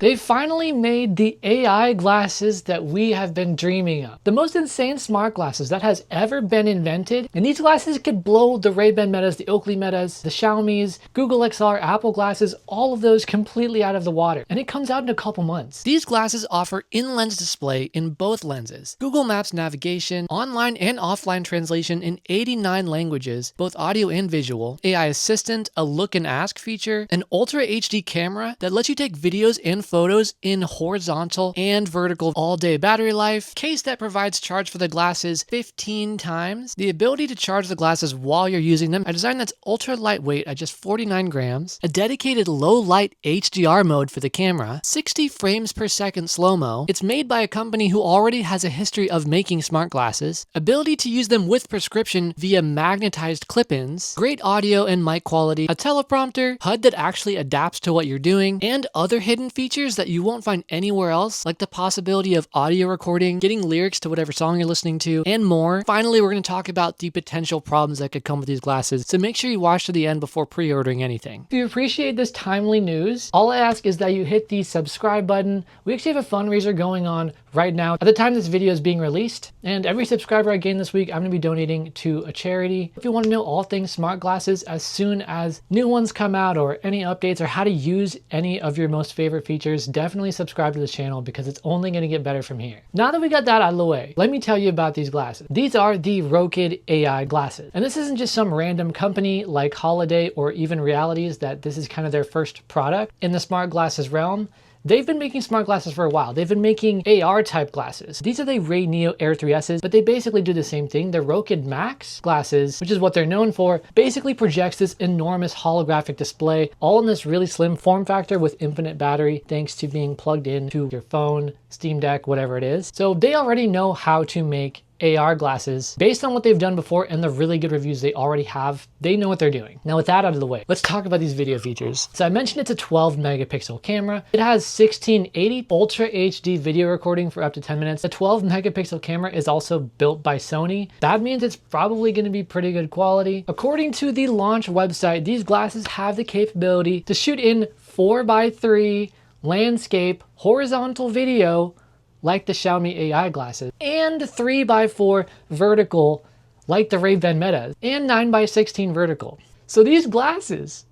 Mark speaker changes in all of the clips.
Speaker 1: They finally made the AI glasses that we have been dreaming of. The most insane smart glasses that has ever been invented. And these glasses could blow the Ray-Ban Metas, the Oakley Metas, the Xiaomi's, Google XR, Apple glasses, all of those completely out of the water. And it comes out in a couple months. These glasses offer in-lens display in both lenses, Google Maps navigation, online and offline translation in 89 languages, both audio and visual, AI assistant, a look and ask feature, an Ultra HD camera that lets you take videos and photos in horizontal and vertical, all-day battery life, case that provides charge for the glasses 15 times, the ability to charge the glasses while you're using them, a design that's ultra lightweight at just 49 grams, a dedicated low-light HDR mode for the camera, 60 frames per second slow-mo, it's made by a company who already has a history of making smart glasses, ability to use them with prescription via magnetized clip-ins, great audio and mic quality, a teleprompter, HUD that actually adapts to what you're doing, and other hidden features that you won't find anywhere else, like the possibility of audio recording, getting lyrics to whatever song you're listening to, and more. Finally, we're going to talk about the potential problems that could come with these glasses, so make sure you watch to the end before pre-ordering anything. If you appreciate this timely news, all I ask is that you hit the subscribe button. We actually have a fundraiser going on right now at the time this video is being released, and every subscriber I gain this week, I'm going to be donating to a charity. If you want to know all things smart glasses as soon as new ones come out, or any updates, or how to use any of your most favorite features, definitely subscribe to this channel because it's only going to get better from here. Now that we got that out of the way, let me tell you about these glasses. These are the rokid AI glasses, and this isn't just some random company like Holiday or even Realities that this is kind of their first product in the smart glasses realm. They've been making smart glasses for a while. They've been making AR type glasses. These are the Ray Neo Air 3Ss, but they basically do the same thing. The Rokid Max glasses, which is what they're known for, basically projects this enormous holographic display, all in this really slim form factor with infinite battery, thanks to being plugged into your phone, Steam Deck, whatever it is. So they already know how to make AR glasses based on what they've done before and the really good reviews they already have. They know what they're doing. Now with that out of the way, let's talk about these video features. So I mentioned it's a 12 megapixel camera. It has 1680 Ultra HD video recording for up to 10 minutes. The 12 megapixel camera is also built by Sony. That means it's probably going to be pretty good quality. According to the launch website, these glasses have the capability to shoot in 4:3 landscape horizontal video like the Xiaomi AI glasses, and 3:4 vertical like the Ray-Ban Meta, and 9:16 vertical. So these glasses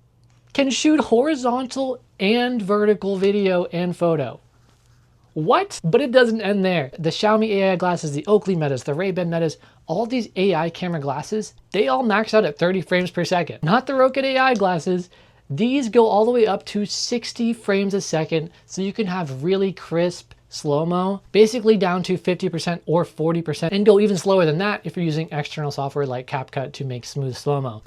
Speaker 1: can shoot horizontal and vertical video and photo. What? But it doesn't end there. The Xiaomi AI glasses, the Oakley Metas, the Ray-Ban Metas, all these AI camera glasses, they all max out at 30 frames per second. Not the Rokid AI glasses. These go all the way up to 60 frames a second, so you can have really crisp slow-mo, basically down to 50% or 40%, and go even slower than that if you're using external software like CapCut to make smooth slow-mo.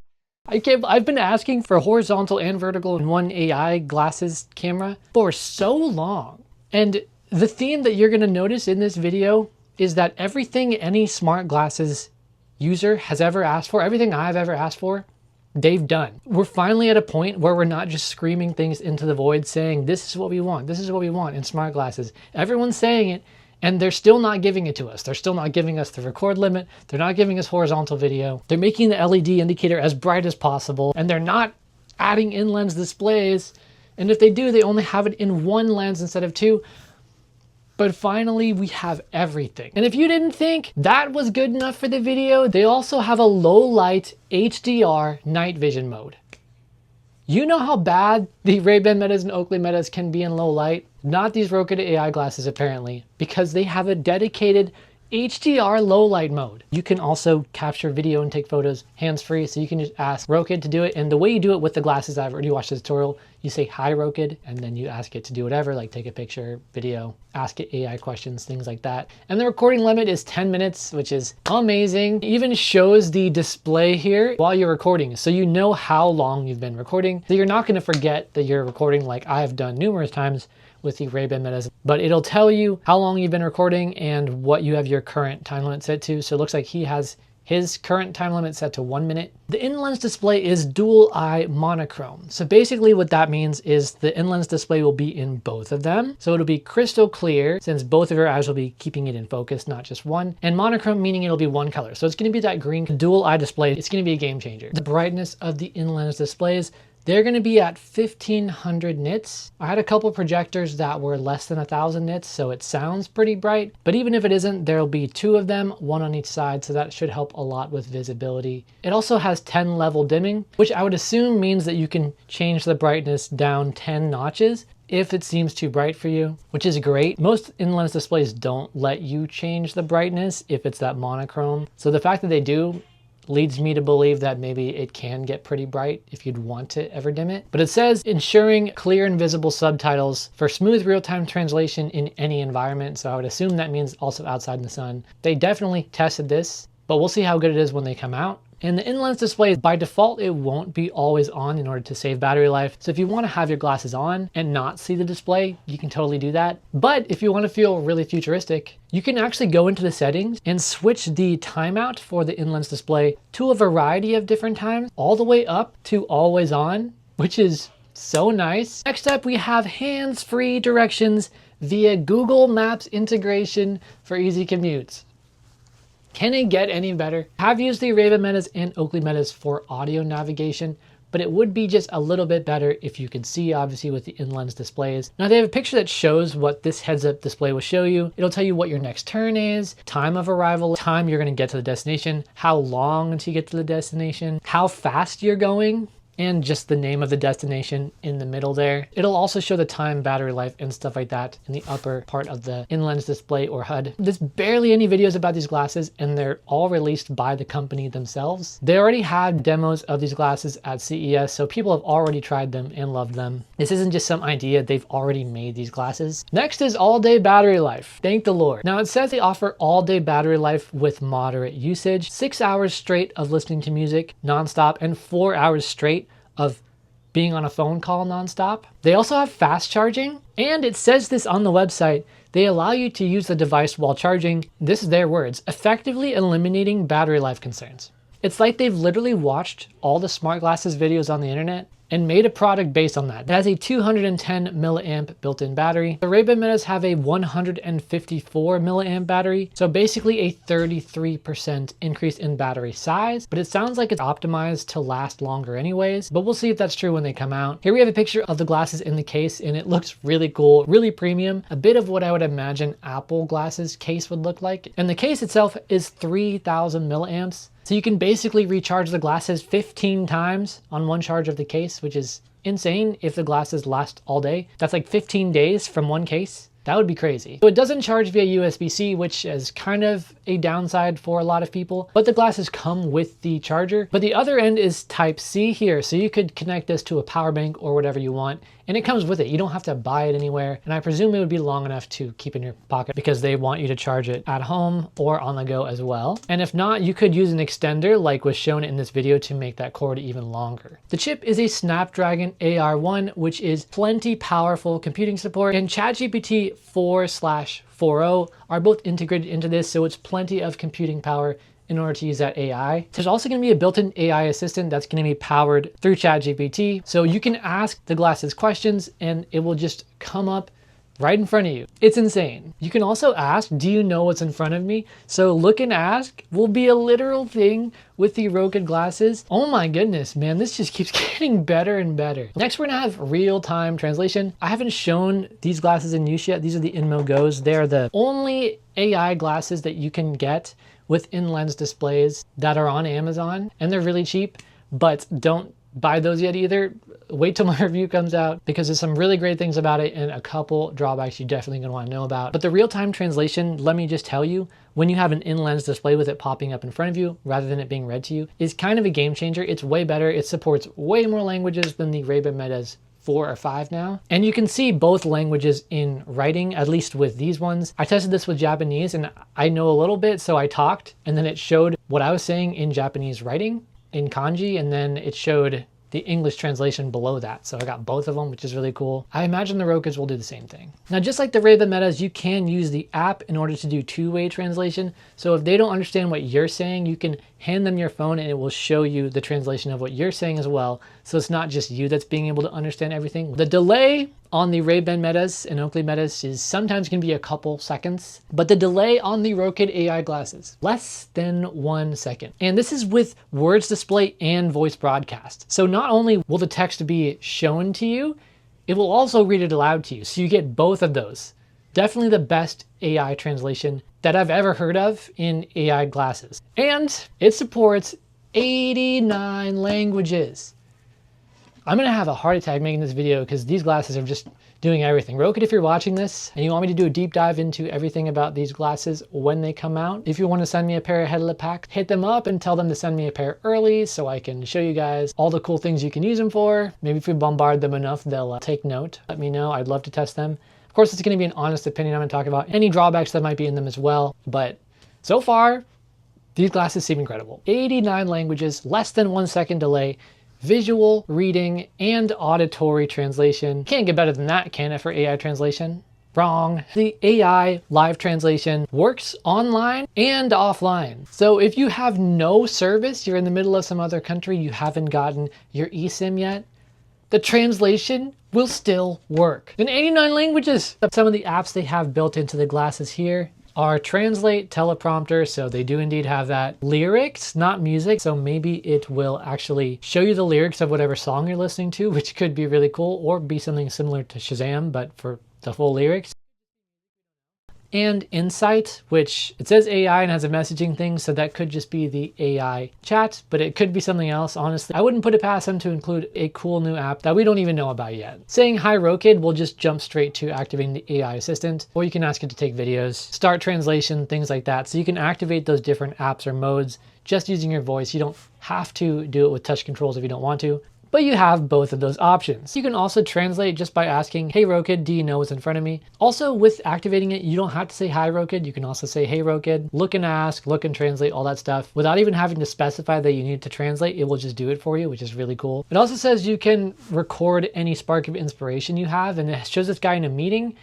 Speaker 1: I've been asking for horizontal and vertical in one AI glasses camera for so long. And the theme that you're going to notice in this video is that everything any smart glasses user has ever asked for, everything I've ever asked for, they've done. We're finally at a point where we're not just screaming things into the void saying, this is what we want, this is what we want in smart glasses. Everyone's saying it, and they're still not giving it to us. They're still not giving us the record limit. They're not giving us horizontal video. They're making the LED indicator as bright as possible, and they're not adding in-lens displays. And if they do, they only have it in one lens instead of two. But finally, we have everything. And if you didn't think that was good enough for the video, they also have a low light HDR night vision mode. You know how bad the Ray-Ban Metas and Oakley Metas can be in low light? Not these Rokid AI glasses apparently, because they have a dedicated HDR low light mode. You can also capture video and take photos hands-free, so you can just ask Rokid to do it. And the way you do it with the glasses, I've already watched the tutorial, you say, hi Rokid, and then you ask it to do whatever, like take a picture, video, ask it AI questions, things like that. And the recording limit is 10 minutes, which is amazing. It even shows the display here while you're recording, so you know how long you've been recording. So you're not gonna forget that you're recording like I've done numerous times with the Ray-Ban Metas, but it'll tell you how long you've been recording and what you have your current time limit set to. So it looks like he has his current time limit set to 1 minute. The in-lens display is dual eye monochrome. So basically what that means is the in-lens display will be in both of them. So it'll be crystal clear since both of your eyes will be keeping it in focus, not just one. And monochrome meaning it'll be one color. So it's gonna be that green dual eye display. It's gonna be a game changer. The brightness of the in-lens displays they're going to be at 1500 nits. I had a couple projectors that were less than 1000 nits, so it sounds pretty bright. But even if it isn't, there'll be 2 of them, 1 on each side, so that should help a lot with visibility. It also has 10 level dimming, which I would assume means that you can change the brightness down 10 notches if it seems too bright for you, which is great. Most in-lens displays don't let you change the brightness if it's that monochrome. So the fact that they do leads me to believe that maybe it can get pretty bright if you'd want to ever dim it. But it says ensuring clear and visible subtitles for smooth real-time translation in any environment. So I would assume that means also outside in the sun. They definitely tested this, but we'll see how good it is when they come out. And the in-lens display, by default, it won't be always on in order to save battery life. So if you want to have your glasses on and not see the display, you can totally do that. But if you want to feel really futuristic, you can actually go into the settings and switch the timeout for the in-lens display to a variety of different times, all the way up to always on, which is so nice. Next up, we have hands-free directions via Google Maps integration for easy commutes. Can it get any better? I've used the Ray-Ban Metas and Oakley Metas for audio navigation, but it would be just a little bit better if you could see, obviously, with the in-lens displays. Now they have a picture that shows what this heads-up display will show you. It'll tell you what your next turn is, time of arrival, time you're gonna get to the destination, how long until you get to the destination, how fast you're going, and just the name of the destination in the middle there. It'll also show the time, battery life, and stuff like that in the upper part of the in-lens display or HUD. There's barely any videos about these glasses, and they're all released by the company themselves. They already had demos of these glasses at CES, so people have already tried them and loved them. This isn't just some idea, they've already made these glasses. Next is all-day battery life. Thank the Lord. Now it says they offer all-day battery life with moderate usage, 6 hours straight of listening to music nonstop, and 4 hours straight of being on a phone call nonstop. They also have fast charging, and it says this on the website. They allow you to use the device while charging, this is their words, effectively eliminating battery life concerns. It's like they've literally watched all the smart glasses videos on the internet and made a product based on that. It has a 210 milliamp built-in battery. The Ray-Ban Metas have a 154 milliamp battery, so basically a 33% increase in battery size, but it sounds like it's optimized to last longer anyways, but we'll see if that's true when they come out. Here we have a picture of the glasses in the case, and it looks really cool, really premium, a bit of what I would imagine Apple glasses case would look like. And the case itself is 3000 milliamps. So you can basically recharge the glasses 15 times on one charge of the case, which is insane if the glasses last all day. That's like 15 days from one case. That would be crazy. So it doesn't charge via USB-C, which is kind of a downside for a lot of people, but the glasses come with the charger. But the other end is Type-C here, so you could connect this to a power bank or whatever you want, and it comes with it. You don't have to buy it anywhere, and I presume it would be long enough to keep in your pocket because they want you to charge it at home or on the go as well. And if not, you could use an extender like was shown in this video to make that cord even longer. The chip is a Snapdragon AR1, which is plenty powerful computing support, and ChatGPT 4/40 are both integrated into this, so it's plenty of computing power in order to use that AI. There's also going to be a built-in AI assistant that's going to be powered through ChatGPT, so you can ask the glasses questions and it will just come up right in front of you. It's insane. You can also ask, do you know what's in front of me? So look and ask will be a literal thing with the rokid glasses. Oh my goodness, man, this just keeps getting better and better. Next, we're gonna have real-time translation. I haven't shown these glasses in use yet. These are the Inmo Go's. They're the only AI glasses that you can get with in-lens displays that are on Amazon, and they're really cheap, but don't buy those yet either. Wait till my review comes out because there's some really great things about it and a couple drawbacks you're definitely gonna wanna know about. But the real-time translation, let me just tell you, when you have an in-lens display with it popping up in front of you rather than it being read to you, is kind of a game changer. It's way better. It supports way more languages than the Ray-Ban Metas 4 or 5 now. And you can see both languages in writing, at least with these ones. I tested this with Japanese and I know a little bit, so I talked and then it showed what I was saying in Japanese writing in kanji, and then it showed the English translation below that. So I got both of them, which is really cool. I imagine the rokids will do the same thing. Now, just like the Ray-Ban Metas, you can use the app in order to do two-way translation. So if they don't understand what you're saying, you can hand them your phone and it will show you the translation of what you're saying as well. So it's not just you that's being able to understand everything. The delay on the Ray-Ban Metas and Oakley Metas is sometimes can be a couple seconds, but the delay on the Rokid AI glasses, less than 1 second. And this is with words display and voice broadcast. So not only will the text be shown to you, it will also read it aloud to you. So you get both of those. Definitely the best AI translation that I've ever heard of in AI glasses. And it supports 89 languages. I'm gonna have a heart attack making this video because these glasses are just doing everything. Rokid, if you're watching this and you want me to do a deep dive into everything about these glasses when they come out, if you want to send me a pair ahead of the pack, hit them up and tell them to send me a pair early so I can show you guys all the cool things you can use them for. Maybe if we bombard them enough, they'll take note. Let me know. I'd love to test them. Of course, it's going to be an honest opinion. I'm going to talk about any drawbacks that might be in them as well. But so far, these glasses seem incredible. 89 languages, less than 1 second delay, visual, reading, and auditory translation. Can't get better than that, can it, for AI translation? Wrong. The AI live translation works online and offline. So if you have no service, you're in the middle of some other country, you haven't gotten your eSIM yet, the translation will still work in 89 languages. Some of the apps they have built into the glasses here are Translate, Teleprompter, so they do indeed have that. Lyrics, not music, so maybe it will actually show you the lyrics of whatever song you're listening to, which could be really cool, or be something similar to Shazam, but for the full lyrics. And Insight, which it says AI and has a messaging thing, so that could just be the AI chat, but it could be something else. Honestly, I wouldn't put it past them to include a cool new app that we don't even know about yet. Saying hi Rokid will just jump straight to activating the AI assistant, or you can ask it to take videos, start translation, things like that. So you can activate those different apps or modes just using your voice. You don't have to do it with touch controls if you don't want to, but you have both of those options. You can also translate just by asking, hey Rokid, do you know what's in front of me? Also, with activating it, you don't have to say hi Rokid. You can also say, hey Rokid, look and ask, look and translate, all that stuff. Without even having to specify that you need to translate, it will just do it for you, which is really cool. It also says you can record any spark of inspiration you have, and it shows this guy in a meeting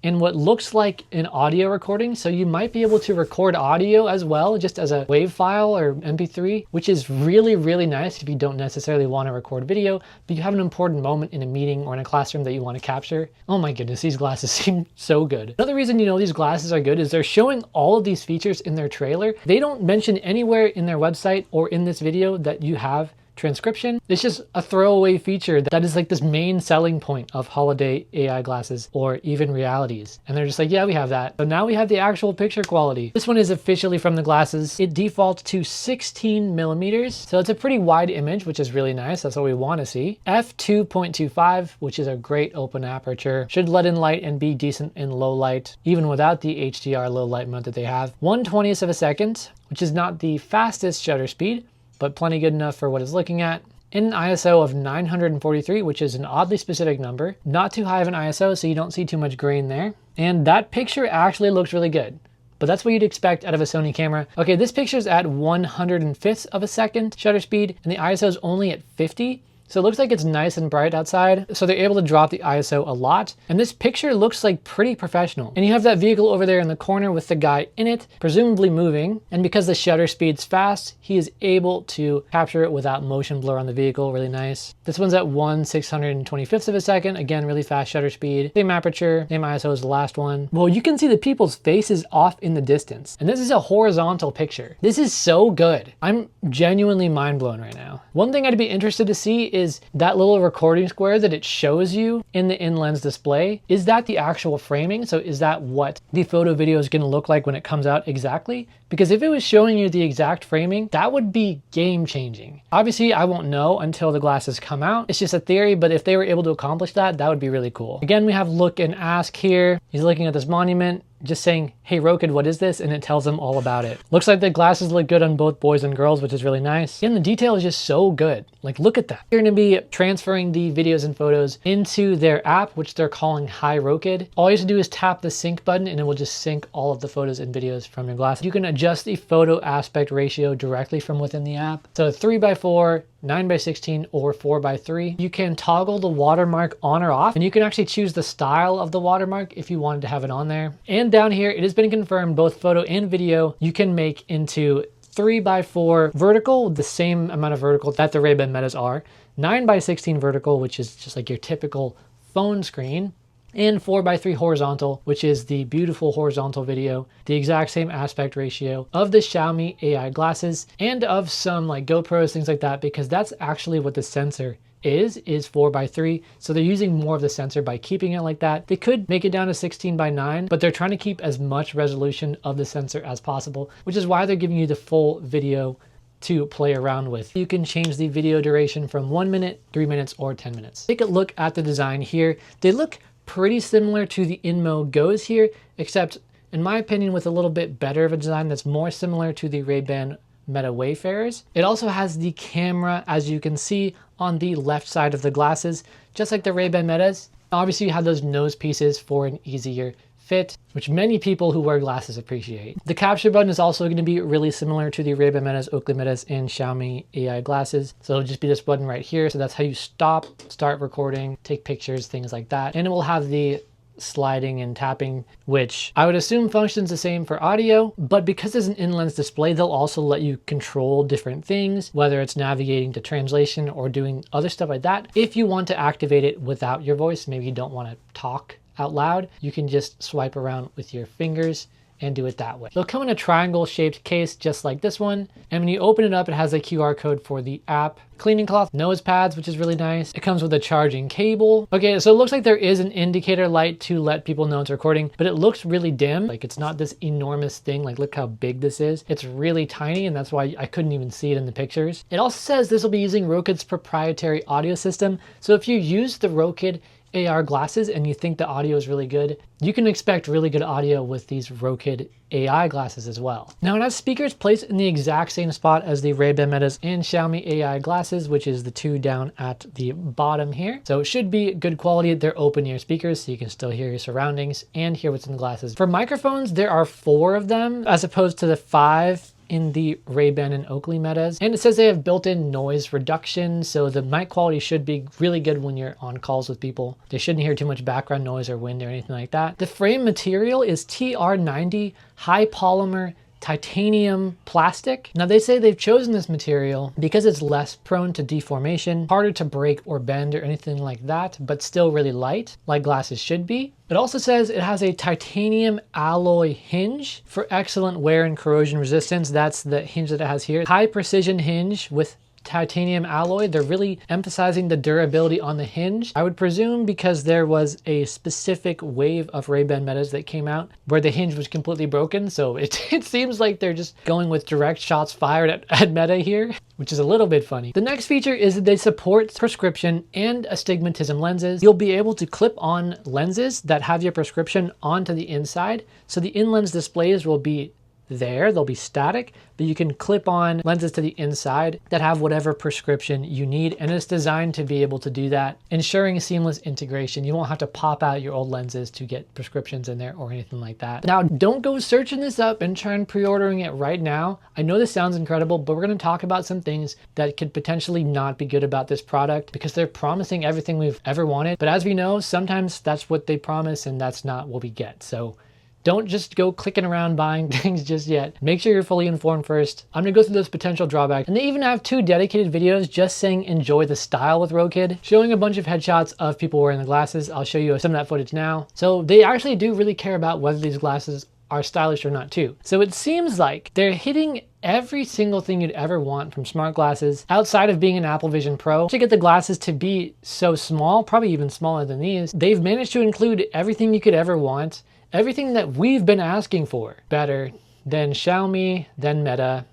Speaker 1: in what looks like an audio recording. So you might be able to record audio as well, just as a WAV file or MP3, which is really, really nice if you don't necessarily want to record video, but you have an important moment in a meeting or in a classroom that you want to capture. Oh my goodness, these glasses seem so good. Another reason you know these glasses are good is they're showing all of these features in their trailer. They don't mention anywhere in their website or in this video that you have transcription. It's just a throwaway feature that is like this main selling point of holiday AI glasses or even realities. And they're just like, yeah, we have that. So now we have the actual picture quality. This one is officially from the glasses. It defaults to 16 millimeters. So it's a pretty wide image, which is really nice. That's what we want to see. f2.25, which is a great open aperture. Should let in light and be decent in low light, even without the HDR low light mode that they have. 1/20th of a second, which is not the fastest shutter speed, but plenty good enough for what it's looking at. In an ISO of 943, which is an oddly specific number. Not too high of an ISO, so you don't see too much grain there. And that picture actually looks really good, but that's what you'd expect out of a Sony camera. Okay, this picture's at 1/105th of a second shutter speed, and the ISO is only at 50. So it looks like it's nice and bright outside. So they're able to drop the ISO a lot. And this picture looks like pretty professional. And you have that vehicle over there in the corner with the guy in it, presumably moving. And because the shutter speed's fast, he is able to capture it without motion blur on the vehicle. Really nice. This one's at 1/625th of a second. Again, really fast shutter speed. Same aperture, same ISO as the last one. Well, you can see the people's faces off in the distance. And this is a horizontal picture. This is so good. I'm genuinely mind blown right now. One thing I'd be interested to see is that little recording square that it shows you in the in-lens display. Is that the actual framing? So is that what the photo video is going to look like when it comes out exactly? Because if it was showing you the exact framing, that would be game changing. Obviously, I won't know until the glasses come out. It's just a theory, but if they were able to accomplish that, that would be really cool. Again, we have look and ask here. He's looking at this monument, just saying, hey Rokid, what is this? And it tells him all about it. Looks like the glasses look good on both boys and girls, which is really nice. And the detail is just so good. Like, look at that. You're gonna be transferring the videos and photos into their app, which they're calling Hi Rokid. All you have to do is tap the sync button and it will just sync all of the photos and videos from your glasses. You can adjust the photo aspect ratio directly from within the app. So 3:4, 9:16, or 4:3. You can toggle the watermark on or off, and you can actually choose the style of the watermark if you wanted to have it on there. And down here, it has been confirmed both photo and video you can make into 3:4 vertical, the same amount of vertical that the Ray-Ban Metas are, 9:16 vertical, which is just like your typical phone screen, and 4:3 horizontal, which is the beautiful horizontal video, the exact same aspect ratio of the Xiaomi AI glasses and of some like GoPros, things like that, because that's actually what the sensor is 4:3. So they're using more of the sensor by keeping it like that. They could make it down to 16:9, but they're trying to keep as much resolution of the sensor as possible, which is why they're giving you the full video to play around with. You can change the video duration from 1 minute, 3 minutes, or 10 minutes. Take a look at the design here. They look pretty similar to the Inmo Go's here, except in my opinion with a little bit better of a design that's more similar to the Ray-Ban Meta Wayfarers. It also has the camera, as you can see, on the left side of the glasses, just like the Ray-Ban Metas. Obviously you have those nose pieces for an easier fit, which many people who wear glasses appreciate. The capture button is also going to be really similar to the Ray-Ban Metas, Oakley Metas, and Xiaomi AI glasses. So it'll just be this button right here. So that's how you stop, start recording, take pictures, things like that. And it will have the sliding and tapping, which I would assume functions the same for audio, but because there's an in-lens display, they'll also let you control different things, whether it's navigating to translation or doing other stuff like that. If you want to activate it without your voice, maybe you don't want to talk out loud, you can just swipe around with your fingers and do it that way. They'll come in a triangle shaped case just like this one. And when you open it up, it has a QR code for the app. Cleaning cloth, nose pads, which is really nice. It comes with a charging cable. Okay, so it looks like there is an indicator light to let people know it's recording, but it looks really dim. Like it's not this enormous thing. Like look how big this is. It's really tiny, and that's why I couldn't even see it in the pictures. It also says this will be using Rokid's proprietary audio system. So if you use the Rokid AR glasses and you think the audio is really good, you can expect really good audio with these Rokid AI glasses as well. Now it has speakers placed in the exact same spot as the Ray-Ban Metas and Xiaomi AI glasses, which is the two down at the bottom here. So it should be good quality. They're open ear speakers, so you can still hear your surroundings and hear what's in the glasses. For microphones, there are 4 of them as opposed to the 5 in the Ray-Ban and Oakley Metas. And it says they have built-in noise reduction, so the mic quality should be really good when you're on calls with people. They shouldn't hear too much background noise or wind or anything like that. The frame material is TR90 high polymer titanium plastic. Now they say they've chosen this material because it's less prone to deformation, harder to break or bend or anything like that, but still really light, like glasses should be. It also says it has a titanium alloy hinge for excellent wear and corrosion resistance. That's the hinge that it has here. High precision hinge with titanium alloy. They're really emphasizing the durability on the hinge. I would presume because there was a specific wave of Ray-Ban Metas that came out where the hinge was completely broken. So it seems like they're just going with direct shots fired at Meta here, which is a little bit funny. The next feature is that they support prescription and astigmatism lenses. You'll be able to clip on lenses that have your prescription onto the inside. So the in-lens displays will be there, they'll be static, but you can clip on lenses to the inside that have whatever prescription you need, and it's designed to be able to do that, ensuring seamless integration. You won't have to pop out your old lenses to get prescriptions in there or anything like that. Now, don't go searching this up and try and pre-ordering it right now. I know this sounds incredible, but we're going to talk about some things that could potentially not be good about this product because they're promising everything we've ever wanted. But as we know, sometimes that's what they promise and that's not what we get. So don't just go clicking around buying things just yet. Make sure you're fully informed first. I'm gonna go through those potential drawbacks. And they even have 2 dedicated videos just saying enjoy the style with Rokid, showing a bunch of headshots of people wearing the glasses. I'll show you some of that footage now. So they actually do really care about whether these glasses are stylish or not too. So it seems like they're hitting every single thing you'd ever want from smart glasses outside of being an Apple Vision Pro. To get the glasses to be so small, probably even smaller than these, they've managed to include everything you could ever want, everything that we've been asking for, better than Xiaomi, than Meta,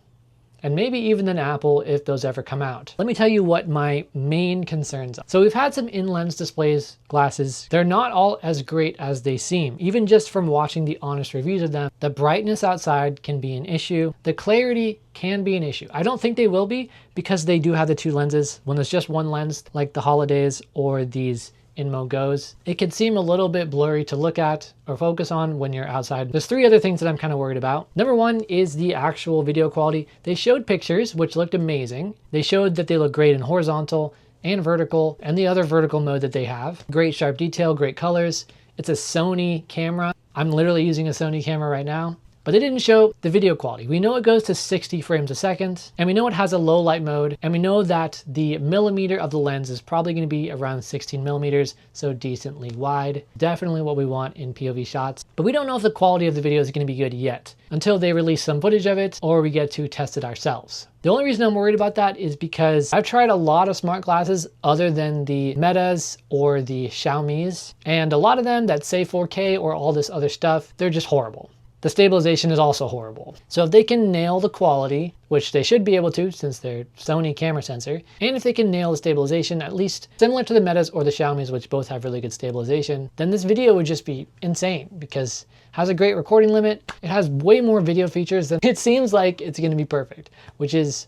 Speaker 1: and maybe even than Apple if those ever come out. Let me tell you what my main concerns are. So we've had some in-lens displays glasses. They're not all as great as they seem, even just from watching the honest reviews of them. The brightness outside can be an issue. The clarity can be an issue. I don't think they will be because they do have the 2 lenses. When there's just one lens, like the Holidays or these Inmo Go's, it can seem a little bit blurry to look at or focus on when you're outside. There's 3 other things that I'm kind of worried about. Number 1 is the actual video quality. They showed pictures which looked amazing. They showed that they look great in horizontal and vertical and the other vertical mode that they have. Great sharp detail, great colors. It's a Sony camera. I'm literally using a Sony camera right now, but they didn't show the video quality. We know it goes to 60 frames a second, and we know it has a low light mode, and we know that the millimeter of the lens is probably going to be around 16 millimeters, so decently wide. Definitely what we want in POV shots, but we don't know if the quality of the video is going to be good yet until they release some footage of it or we get to test it ourselves. The only reason I'm worried about that is because I've tried a lot of smart glasses other than the Metas or the Xiaomi's, and a lot of them that say 4K or all this other stuff, they're just horrible. The stabilization is also horrible. So if they can nail the quality, which they should be able to since they're Sony camera sensor, and if they can nail the stabilization, at least similar to the Metas or the Xiaomi's, which both have really good stabilization, then this video would just be insane because it has a great recording limit. It has way more video features than it seems like it's going to be perfect, which is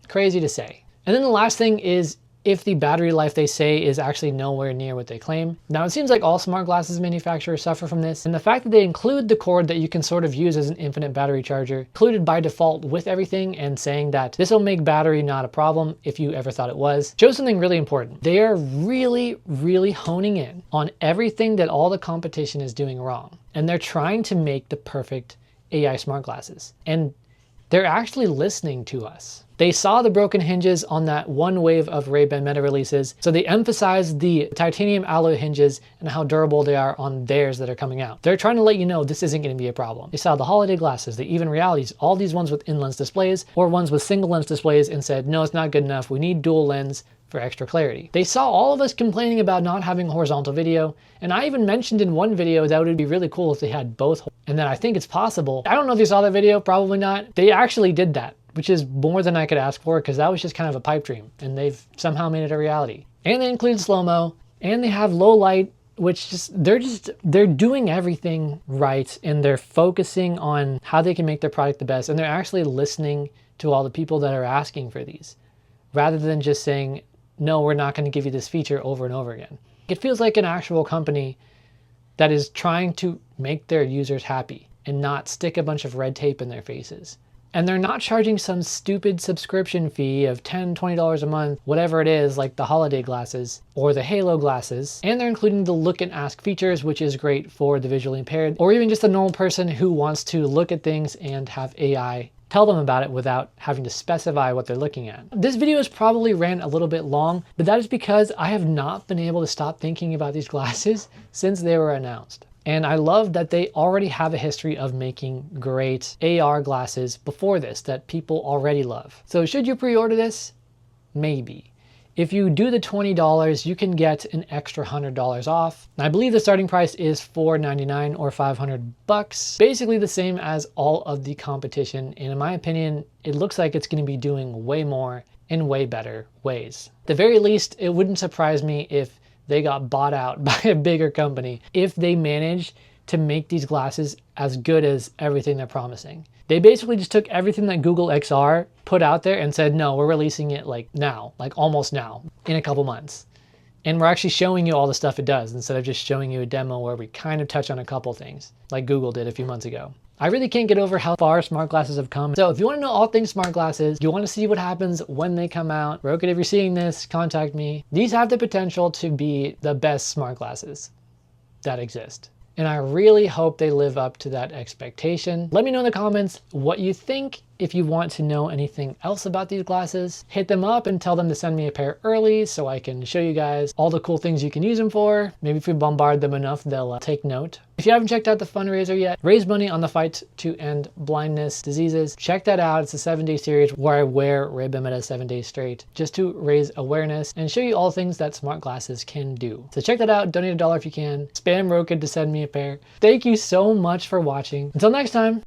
Speaker 1: crazy to say. And then the last thing is if the battery life they say is actually nowhere near what they claim. Now it seems like all smart glasses manufacturers suffer from this, and the fact that they include the cord that you can sort of use as an infinite battery charger included by default with everything and saying that this will make battery not a problem if you ever thought it was, shows something really important. They are really honing in on everything that all the competition is doing wrong, and they're trying to make the perfect AI smart glasses, and they're actually listening to us. They saw the broken hinges on that one wave of Ray-Ban Meta releases, so they emphasized the titanium alloy hinges and how durable they are on theirs that are coming out. They're trying to let you know this isn't going to be a problem. They saw the holiday glasses, the even realities, all these ones with in-lens displays or ones with single lens displays and said, no, it's not good enough. We need dual lens for extra clarity. They saw all of us complaining about not having horizontal video, and I even mentioned in one video that it would be really cool if they had both, and that I think it's possible. I don't know if you saw that video, probably not. They actually did that, which is more than I could ask for because that was just kind of a pipe dream, and they've somehow made it a reality. And they include slow-mo, and they have low light, which they're doing everything right, and they're focusing on how they can make their product the best, and they're actually listening to all the people that are asking for these, rather than just saying, no, we're not going to give you this feature over and over again. It feels like an actual company that is trying to make their users happy and not stick a bunch of red tape in their faces. And they're not charging some stupid subscription fee of $10, $20 a month, whatever it is, like the holiday glasses or the Halo glasses. And they're including the look and ask features, which is great for the visually impaired, or even just a normal person who wants to look at things and have AI tell them about it without having to specify what they're looking at. This video is probably ran a little bit long, but that is because I have not been able to stop thinking about these glasses since they were announced. And I love that they already have a history of making great AR glasses before this that people already love. So should you pre-order this? Maybe. If you do the $20, you can get an extra $100 off. I believe the starting price is $499 or $500. Basically the same as all of the competition. And in my opinion, it looks like it's going to be doing way more in way better ways. At the very least, it wouldn't surprise me if they got bought out by a bigger company if they manage to make these glasses as good as everything they're promising. They basically just took everything that Google XR put out there and said, no, we're releasing it like now, like almost now, in a couple months. And we're actually showing you all the stuff it does instead of just showing you a demo where we kind of touch on a couple things like Google did a few months ago. I really can't get over how far smart glasses have come. So if you want to know all things smart glasses, you want to see what happens when they come out, Rokid, if you're seeing this, contact me. These have the potential to be the best smart glasses that exist. And I really hope they live up to that expectation. Let me know in the comments what you think. If you want to know anything else about these glasses, hit them up and tell them to send me a pair early so I can show you guys all the cool things you can use them for. Maybe if we bombard them enough, they'll take note. If you haven't checked out the fundraiser yet, raise money on the fight to end blindness diseases. Check that out. It's a 7-day series where I wear Ray-Ban Meta 7 days straight just to raise awareness and show you all things that smart glasses can do. So check that out. Donate $1 if you can. Spam Rokid to send me a pair. Thank you so much for watching. Until next time.